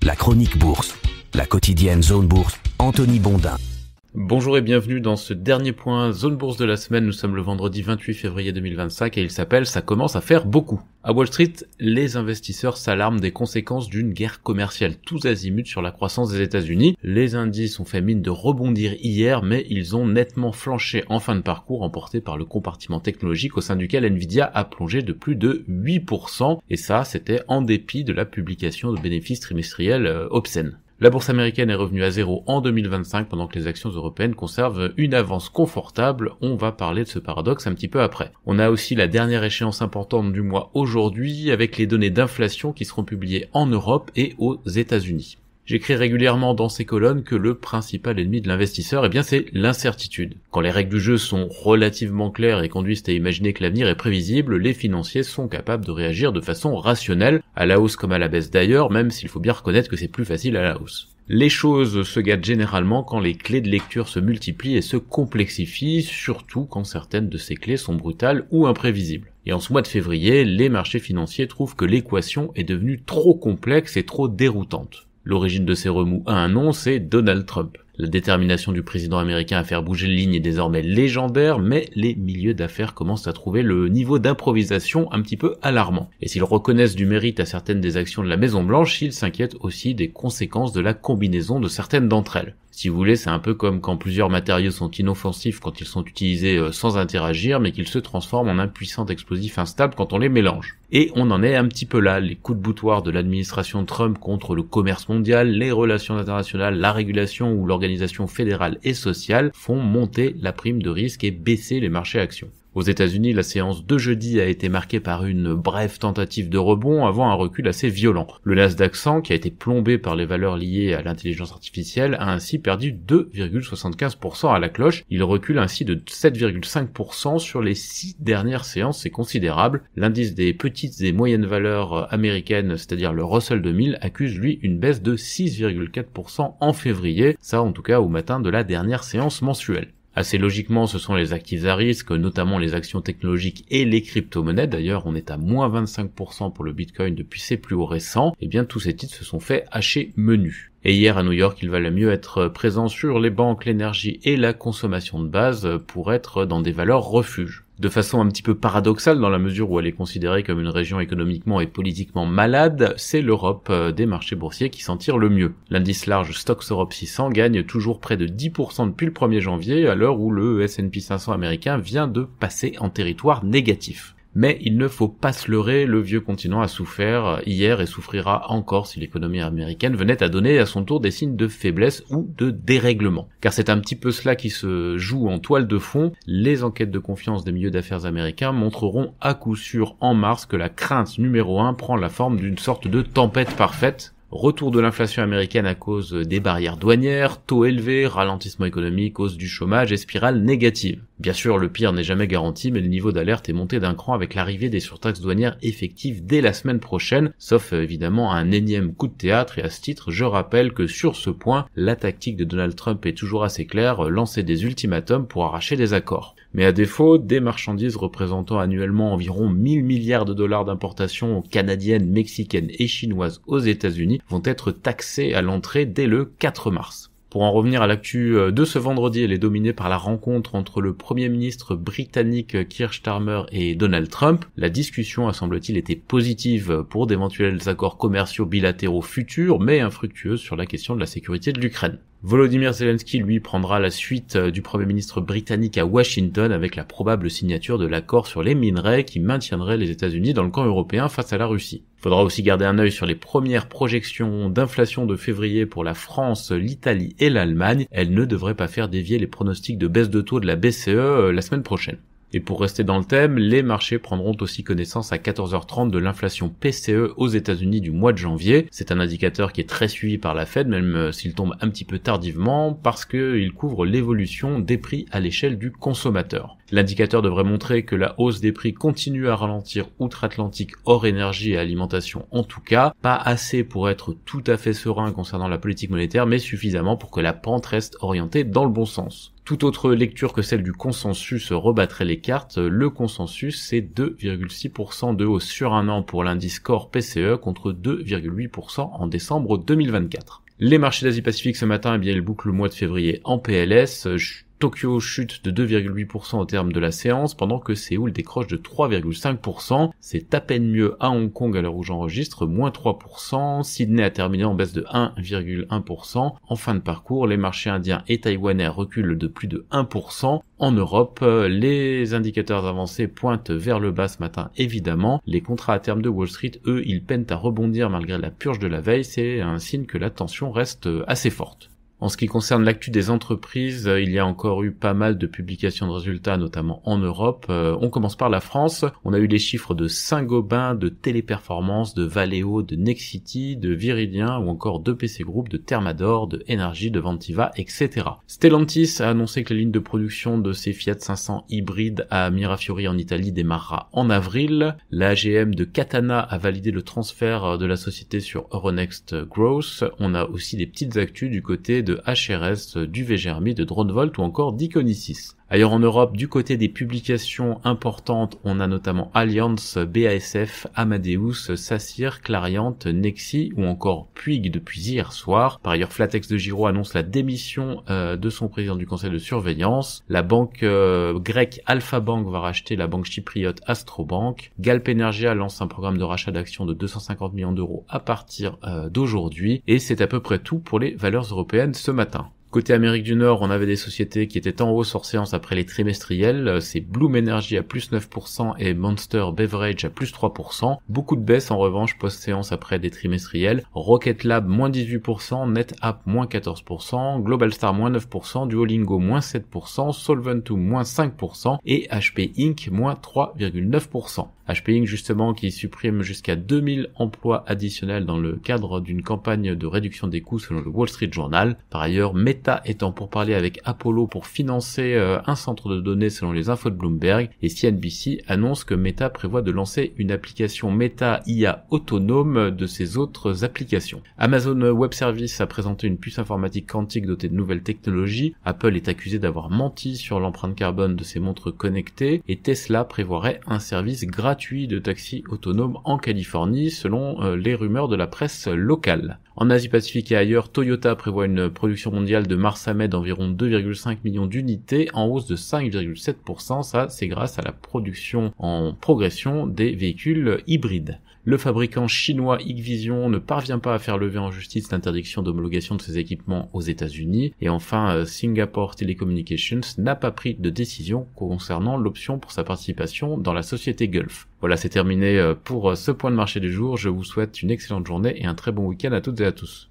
La chronique bourse, la quotidienne Zone Bourse, Anthony Bondin. Bonjour et bienvenue dans ce dernier point Zone Bourse de la semaine. Nous sommes le vendredi 28 février 2025 et il s'appelle « Ça commence à faire beaucoup ». À Wall Street, les investisseurs s'alarment des conséquences d'une guerre commerciale tous azimuts sur la croissance des États-Unis. Les indices ont fait mine de rebondir hier, mais ils ont nettement flanché en fin de parcours, emportés par le compartiment technologique au sein duquel Nvidia a plongé de plus de 8%. Et ça, c'était en dépit de la publication de bénéfices trimestriels obscènes. La bourse américaine est revenue à zéro en 2025 pendant que les actions européennes conservent une avance confortable. On va parler de ce paradoxe un petit peu après. On a aussi la dernière échéance importante du mois aujourd'hui avec les données d'inflation qui seront publiées en Europe et aux États-Unis. J'écris régulièrement dans ces colonnes que le principal ennemi de l'investisseur, c'est l'incertitude. Quand les règles du jeu sont relativement claires et conduisent à imaginer que l'avenir est prévisible, les financiers sont capables de réagir de façon rationnelle, à la hausse comme à la baisse d'ailleurs, même s'il faut bien reconnaître que c'est plus facile à la hausse. Les choses se gâtent généralement quand les clés de lecture se multiplient et se complexifient, surtout quand certaines de ces clés sont brutales ou imprévisibles. Et en ce mois de février, les marchés financiers trouvent que l'équation est devenue trop complexe et trop déroutante. L'origine de ces remous a un nom, c'est Donald Trump. La détermination du président américain à faire bouger les lignes est désormais légendaire, mais les milieux d'affaires commencent à trouver le niveau d'improvisation un petit peu alarmant. Et s'ils reconnaissent du mérite à certaines des actions de la Maison-Blanche, ils s'inquiètent aussi des conséquences de la combinaison de certaines d'entre elles. Si vous voulez, c'est un peu comme quand plusieurs matériaux sont inoffensifs quand ils sont utilisés sans interagir, mais qu'ils se transforment en un puissant explosif instable quand on les mélange. Et on en est un petit peu là, les coups de boutoir de l'administration Trump contre le commerce mondial, les relations internationales, la régulation ou l'organisation fédérale et sociale font monter la prime de risque et baisser les marchés actions. Aux États-Unis, la séance de jeudi a été marquée par une brève tentative de rebond avant un recul assez violent. Le Nasdaq 100, qui a été plombé par les valeurs liées à l'intelligence artificielle, a ainsi perdu 2,75% à la cloche. Il recule ainsi de 7,5% sur les 6 dernières séances, c'est considérable. L'indice des petites et moyennes valeurs américaines, c'est-à-dire le Russell 2000, accuse lui une baisse de 6,4% en février, ça en tout cas au matin de la dernière séance mensuelle. Assez logiquement, ce sont les actifs à risque, notamment les actions technologiques et les crypto-monnaies. D'ailleurs, on est à moins 25% pour le Bitcoin depuis ses plus hauts récents. Et bien, tous ces titres se sont fait hacher menu. Et hier, à New York, il valait mieux être présent sur les banques, l'énergie et la consommation de base pour être dans des valeurs refuges. De façon un petit peu paradoxale dans la mesure où elle est considérée comme une région économiquement et politiquement malade, c'est l'Europe des marchés boursiers qui s'en tire le mieux. L'indice large Stoxx Europe 600 gagne toujours près de 10% depuis le 1er janvier à l'heure où le S&P 500 américain vient de passer en territoire négatif. Mais il ne faut pas se leurrer, le vieux continent a souffert hier et souffrira encore si l'économie américaine venait à donner à son tour des signes de faiblesse ou de dérèglement. Car c'est un petit peu cela qui se joue en toile de fond. Les enquêtes de confiance des milieux d'affaires américains montreront à coup sûr en mars que la crainte numéro 1 prend la forme d'une sorte de tempête parfaite. Retour de l'inflation américaine à cause des barrières douanières, taux élevés, ralentissement économique, hausse du chômage et spirale négative. Bien sûr, le pire n'est jamais garanti, mais le niveau d'alerte est monté d'un cran avec l'arrivée des surtaxes douanières effectives dès la semaine prochaine, sauf évidemment un énième coup de théâtre, et à ce titre, je rappelle que sur ce point, la tactique de Donald Trump est toujours assez claire, lancer des ultimatums pour arracher des accords. Mais à défaut, des marchandises représentant annuellement environ 1000 milliards de dollars d'importation canadiennes, mexicaines et chinoises aux États-Unis vont être taxées à l'entrée dès le 4 mars. Pour en revenir à l'actu de ce vendredi, elle est dominée par la rencontre entre le Premier ministre britannique Keir Starmer et Donald Trump. La discussion a semble-t-il été positive pour d'éventuels accords commerciaux bilatéraux futurs, mais infructueuse sur la question de la sécurité de l'Ukraine. Volodymyr Zelensky, lui, prendra la suite du Premier ministre britannique à Washington avec la probable signature de l'accord sur les minerais qui maintiendrait les États-Unis dans le camp européen face à la Russie. Il faudra aussi garder un œil sur les premières projections d'inflation de février pour la France, l'Italie et l'Allemagne. Elles ne devraient pas faire dévier les pronostics de baisse de taux de la BCE la semaine prochaine. Et pour rester dans le thème, les marchés prendront aussi connaissance à 14h30 de l'inflation PCE aux États-Unis du mois de janvier. C'est un indicateur qui est très suivi par la Fed, même s'il tombe un petit peu tardivement, parce qu'il couvre l'évolution des prix à l'échelle du consommateur. L'indicateur devrait montrer que la hausse des prix continue à ralentir outre-Atlantique hors énergie et alimentation en tout cas, pas assez pour être tout à fait serein concernant la politique monétaire, mais suffisamment pour que la pente reste orientée dans le bon sens. Toute autre lecture que celle du consensus rebattrait les cartes. Le consensus, c'est 2,6% de hausse sur un an pour l'indice Core PCE contre 2,8% en décembre 2024. Les marchés d'Asie-Pacifique ce matin, eh bien, ils bouclent le mois de février en PLS. Tokyo chute de 2,8% au terme de la séance, pendant que Séoul décroche de 3,5%. C'est à peine mieux à Hong Kong à l'heure où j'enregistre, moins 3%. Sydney a terminé en baisse de 1,1%. En fin de parcours, les marchés indiens et taïwanais reculent de plus de 1%. En Europe, les indicateurs avancés pointent vers le bas ce matin évidemment. Les contrats à terme de Wall Street, eux, ils peinent à rebondir malgré la purge de la veille. C'est un signe que la tension reste assez forte. En ce qui concerne l'actu des entreprises, il y a encore eu pas mal de publications de résultats, notamment en Europe. On commence par la France. On a eu les chiffres de Saint-Gobain, de Téléperformance, de Valeo, de Nexity, de Viridien ou encore de PC Group, de Thermador, de Energy, de Ventiva, etc. Stellantis a annoncé que la ligne de production de ses Fiat 500 hybrides à Mirafiori en Italie démarrera en avril. La AGM de Katana a validé le transfert de la société sur Euronext Growth. On a aussi des petites actus du côté de HRS, du VGRMI, de DroneVolt ou encore d'Iconisys. Ailleurs en Europe, du côté des publications importantes, on a notamment Allianz, BASF, Amadeus, Sacyr, Clariant, Nexi ou encore Puig depuis hier soir. Par ailleurs, Flatex de Giro annonce la démission de son président du conseil de surveillance. La banque grecque Alpha Bank va racheter la banque chypriote Astrobank. Galp Energia lance un programme de rachat d'actions de 250 millions d'euros à partir d'aujourd'hui. Et c'est à peu près tout pour les valeurs européennes ce matin. Côté Amérique du Nord, on avait des sociétés qui étaient en hausse hors séance après les trimestriels. C'est Bloom Energy à plus 9% et Monster Beverage à plus 3%. Beaucoup de baisse en revanche post-séance après des trimestriels. Rocket Lab moins 18%, NetApp moins 14%, Global Star moins 9%, Duolingo moins 7%, Solventum moins 5% et HP Inc. moins 3,9%. HP Inc. justement qui supprime jusqu'à 2000 emplois additionnels dans le cadre d'une campagne de réduction des coûts selon le Wall Street Journal. Par ailleurs, Meta est en pourparlers avec Apollo pour financer un centre de données selon les infos de Bloomberg, et CNBC annonce que Meta prévoit de lancer une application Meta IA autonome de ses autres applications. Amazon Web Services a présenté une puce informatique quantique dotée de nouvelles technologies. Apple est accusé d'avoir menti sur l'empreinte carbone de ses montres connectées et Tesla prévoirait un service gratuit de taxi autonome en Californie selon les rumeurs de la presse locale. En Asie-Pacifique et ailleurs, Toyota prévoit une production mondiale de mars à mai d'environ 2,5 millions d'unités, en hausse de 5,7%. Ça, c'est grâce à la production en progression des véhicules hybrides. Le fabricant chinois Hikvision ne parvient pas à faire lever en justice l'interdiction d'homologation de ses équipements aux États-Unis. Et enfin, Singapore Telecommunications n'a pas pris de décision concernant l'option pour sa participation dans la société Gulf. Voilà, c'est terminé pour ce point de marché du jour. Je vous souhaite une excellente journée et un très bon week-end à toutes et à tous.